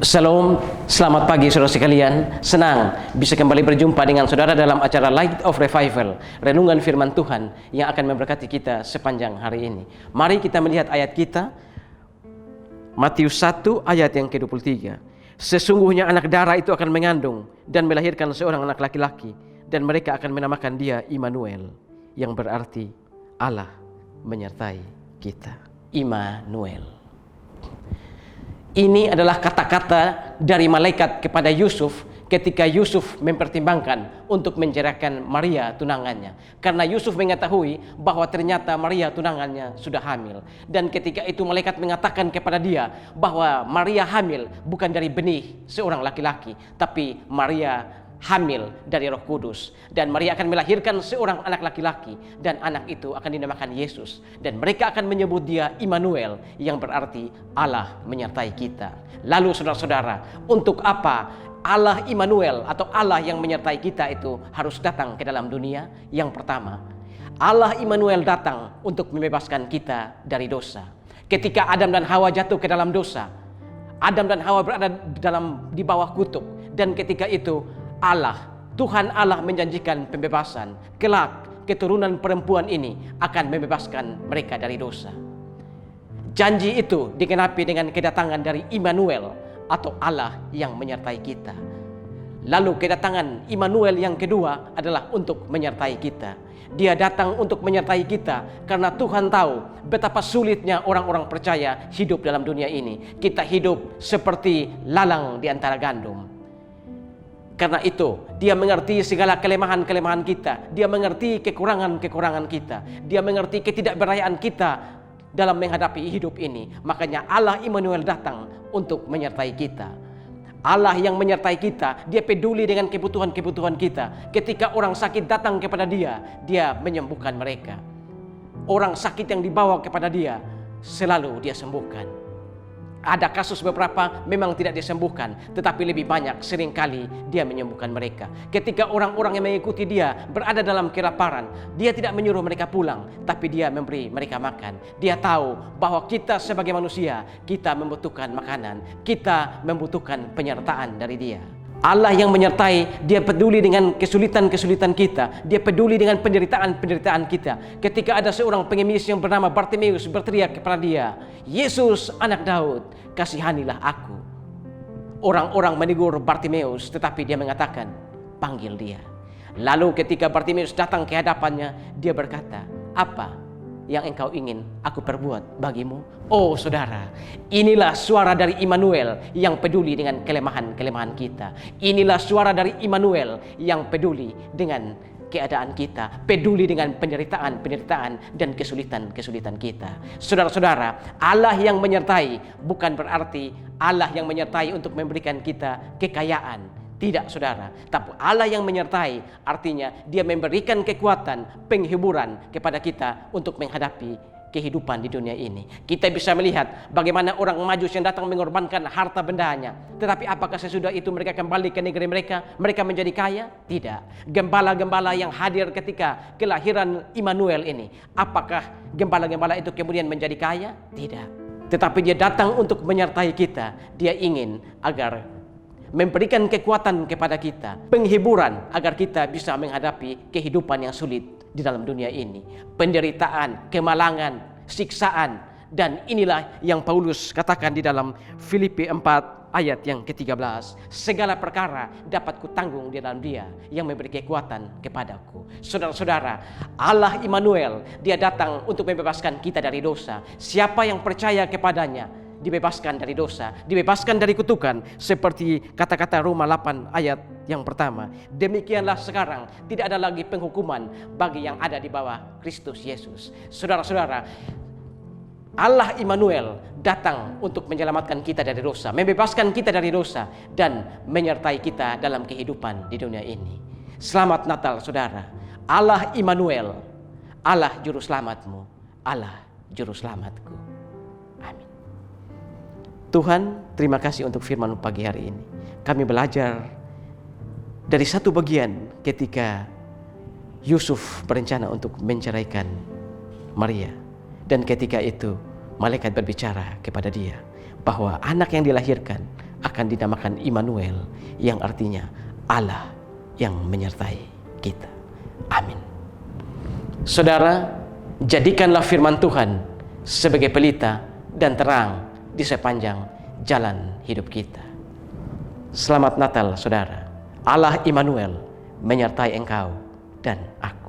Shalom, selamat pagi saudara sekalian. Senang bisa kembali berjumpa dengan saudara dalam acara Light of Revival, renungan firman Tuhan yang akan memberkati kita sepanjang hari ini. Mari kita melihat ayat kita, Matius 1 ayat yang ke-23. Sesungguhnya anak darah itu akan mengandung dan melahirkan seorang anak laki-laki, dan mereka akan menamakan dia Immanuel, yang berarti Allah menyertai kita. Immanuel. Ini adalah kata-kata dari malaikat kepada Yusuf ketika Yusuf mempertimbangkan untuk menceraikan Maria tunangannya. Karena Yusuf mengetahui bahwa ternyata Maria tunangannya sudah hamil. Dan ketika itu malaikat mengatakan kepada dia bahwa Maria hamil bukan dari benih seorang laki-laki, tapi Maria hamil dari Roh Kudus, dan Maria akan melahirkan seorang anak laki-laki, dan anak itu akan dinamakan Yesus, dan mereka akan menyebut dia Immanuel, yang berarti Allah menyertai kita. Lalu saudara-saudara, untuk apa Allah Immanuel atau Allah yang menyertai kita itu harus datang ke dalam dunia? Yang pertama, Allah Immanuel datang untuk membebaskan kita dari dosa. Ketika Adam dan Hawa jatuh ke dalam dosa, Adam dan Hawa berada di bawah kutuk, dan ketika itu Tuhan Allah menjanjikan pembebasan. Kelak keturunan perempuan ini akan membebaskan mereka dari dosa. Janji itu digenapi dengan kedatangan dari Immanuel atau Allah yang menyertai kita. Lalu kedatangan Immanuel yang kedua adalah untuk menyertai kita. Dia datang untuk menyertai kita karena Tuhan tahu betapa sulitnya orang-orang percaya hidup dalam dunia ini. Kita hidup seperti lalang di antara gandum. Karena itu, dia mengerti segala kelemahan-kelemahan kita. Dia mengerti kekurangan-kekurangan kita. Dia mengerti ketidakberdayaan kita dalam menghadapi hidup ini. Makanya Allah Immanuel datang untuk menyertai kita. Allah yang menyertai kita, dia peduli dengan kebutuhan-kebutuhan kita. Ketika orang sakit datang kepada dia, dia menyembuhkan mereka. Orang sakit yang dibawa kepada dia, selalu dia sembuhkan. Ada kasus beberapa memang tidak disembuhkan, tetapi lebih banyak seringkali dia menyembuhkan mereka. Ketika orang-orang yang mengikuti dia berada dalam kelaparan, dia tidak menyuruh mereka pulang, tapi dia memberi mereka makan. Dia tahu bahwa kita sebagai manusia, kita membutuhkan makanan, kita membutuhkan penyertaan dari dia. Allah yang menyertai, dia peduli dengan kesulitan-kesulitan kita. Dia peduli dengan penderitaan-penderitaan kita. Ketika ada seorang pengemis yang bernama Bartimeus berteriak kepada dia, "Yesus, anak Daud, kasihanilah aku." Orang-orang menegur Bartimeus, tetapi dia mengatakan, "Panggil dia." Lalu ketika Bartimeus datang ke hadapannya, dia berkata, "Apa yang engkau ingin aku perbuat bagimu?" Oh saudara, inilah suara dari Immanuel yang peduli dengan kelemahan-kelemahan kita. Inilah suara dari Immanuel yang peduli dengan keadaan kita, peduli dengan penderitaan-penderitaan dan kesulitan-kesulitan kita. Saudara-saudara, Allah yang menyertai bukan berarti Allah yang menyertai untuk memberikan kita kekayaan. Tidak saudara, tapi Allah yang menyertai artinya dia memberikan kekuatan, penghiburan kepada kita untuk menghadapi kehidupan di dunia ini. Kita bisa melihat bagaimana orang Majus yang datang mengorbankan harta bendanya. Tetapi apakah sesudah itu mereka kembali ke negeri mereka? Mereka menjadi kaya? Tidak. Gembala-gembala yang hadir ketika kelahiran Immanuel ini, apakah gembala-gembala itu kemudian menjadi kaya? Tidak. Tetapi dia datang untuk menyertai kita. Dia ingin agar memberikan kekuatan kepada kita, penghiburan agar kita bisa menghadapi kehidupan yang sulit di dalam dunia ini. Penderitaan, kemalangan, siksaan, dan inilah yang Paulus katakan di dalam Filipi 4 ayat yang ke-13. Segala perkara dapat kutanggung di dalam Dia yang memberi kekuatan kepadaku. Saudara-saudara, Allah Immanuel, dia datang untuk membebaskan kita dari dosa. Siapa yang percaya kepadanya dibebaskan dari dosa, dibebaskan dari kutukan, seperti kata-kata Roma 8 ayat yang pertama. Demikianlah sekarang tidak ada lagi penghukuman bagi yang ada di bawah Kristus Yesus. Saudara-saudara, Allah Immanuel datang untuk menyelamatkan kita dari dosa, membebaskan kita dari dosa, dan menyertai kita dalam kehidupan di dunia ini. Selamat Natal saudara. Allah Immanuel, Allah juru selamatmu, Allah juru selamatku. Tuhan, terima kasih untuk firman pagi hari ini. Kami belajar dari satu bagian ketika Yusuf berencana untuk menceraikan Maria. Dan ketika itu malaikat berbicara kepada dia bahwa anak yang dilahirkan akan dinamakan Immanuel, yang artinya Allah yang menyertai kita. Amin. Saudara, jadikanlah firman Tuhan sebagai pelita dan terang di sepanjang jalan hidup kita. Selamat Natal, saudara. Allah Immanuel menyertai engkau dan aku.